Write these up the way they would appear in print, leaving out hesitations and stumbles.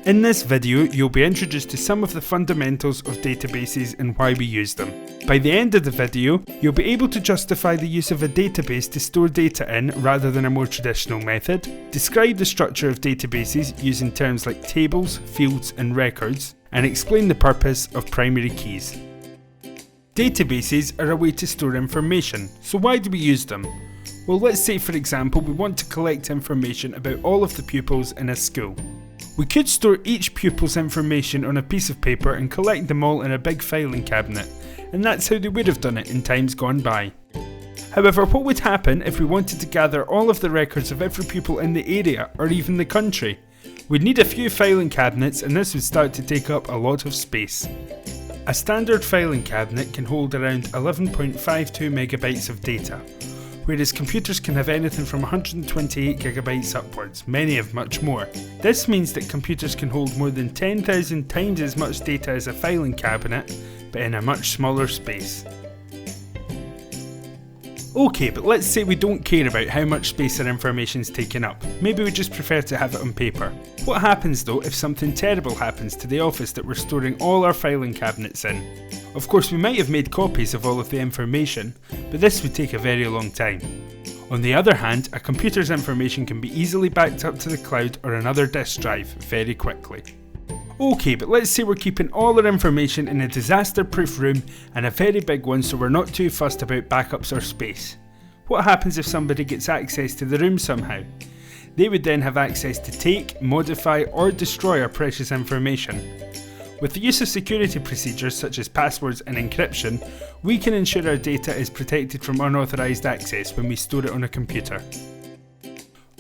In this video, you'll be introduced to some of the fundamentals of databases and why we use them. By the end of the video, you'll be able to justify the use of a database to store data in rather than a more traditional method, describe the structure of databases using terms like tables, fields, and records, and explain the purpose of primary keys. Databases are a way to store information, so why do we use them? Well, let's say for example we want to collect information about all of the pupils in a school. We could store each pupil's information on a piece of paper and collect them all in a big filing cabinet, and that's how they would have done it in times gone by. However, what would happen if we wanted to gather all of the records of every pupil in the area or even the country? We'd need a few filing cabinets, and this would start to take up a lot of space. A standard filing cabinet can hold around 11.52 megabytes of data, whereas computers can have anything from 128 gigabytes upwards, many have much more. This means that computers can hold more than 10,000 times as much data as a filing cabinet, but in a much smaller space. Okay, but let's say we don't care about how much space our information is taken up. Maybe we just prefer to have it on paper. What happens though if something terrible happens to the office that we're storing all our filing cabinets in? Of course, we might have made copies of all of the information, but this would take a very long time. On the other hand, a computer's information can be easily backed up to the cloud or another disk drive very quickly. Okay, but let's say we're keeping all our information in a disaster-proof room, and a very big one, so we're not too fussed about backups or space. What happens if somebody gets access to the room somehow? They would then have access to take, modify, or destroy our precious information. With the use of security procedures such as passwords and encryption, we can ensure our data is protected from unauthorized access when we store it on a computer.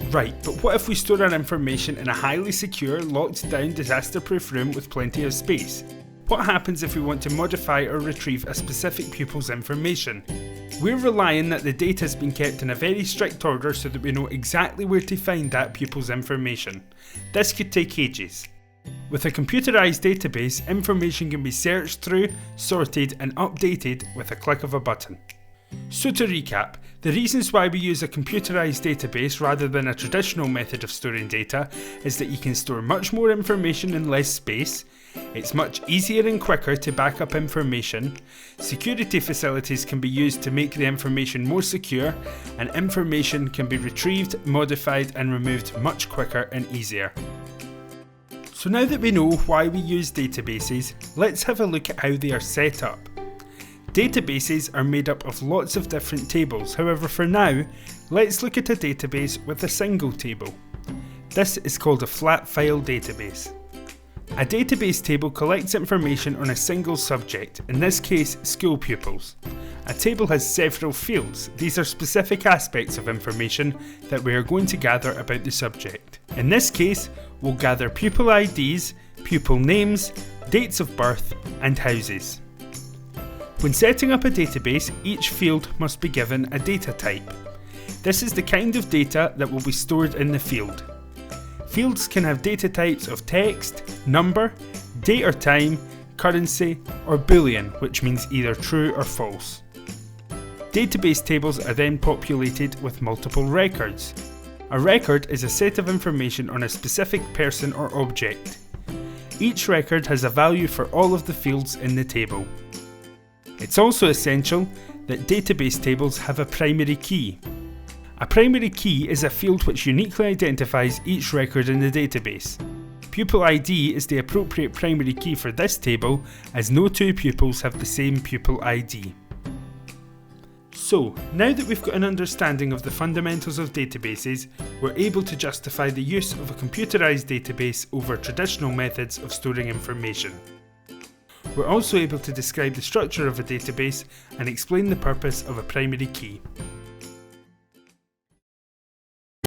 Right, but what if we store our information in a highly secure, locked down, disaster-proof room with plenty of space? What happens if we want to modify or retrieve a specific pupil's information? We're relying that the data has been kept in a very strict order so that we know exactly where to find that pupil's information. This could take ages. With a computerized database, information can be searched through, sorted, and updated with a click of a button. So to recap, the reasons why we use a computerized database rather than a traditional method of storing data is that you can store much more information in less space, it's much easier and quicker to back up information, security facilities can be used to make the information more secure, and information can be retrieved, modified, and removed much quicker and easier. So now that we know why we use databases, let's have a look at how they are set up. Databases are made up of lots of different tables, however for now, let's look at a database with a single table. This is called a flat file database. A database table collects information on a single subject, in this case school pupils. A table has several fields. These are specific aspects of information that we are going to gather about the subject. In this case, we'll gather pupil IDs, pupil names, dates of birth, and houses. When setting up a database, each field must be given a data type. This is the kind of data that will be stored in the field. Fields can have data types of text, number, date or time, currency, or boolean, which means either true or false. Database tables are then populated with multiple records. A record is a set of information on a specific person or object. Each record has a value for all of the fields in the table. It's also essential that database tables have a primary key. A primary key is a field which uniquely identifies each record in the database. Pupil ID is the appropriate primary key for this table, as no two pupils have the same pupil ID. So, now that we've got an understanding of the fundamentals of databases, we're able to justify the use of a computerized database over traditional methods of storing information. We're also able to describe the structure of a database and explain the purpose of a primary key.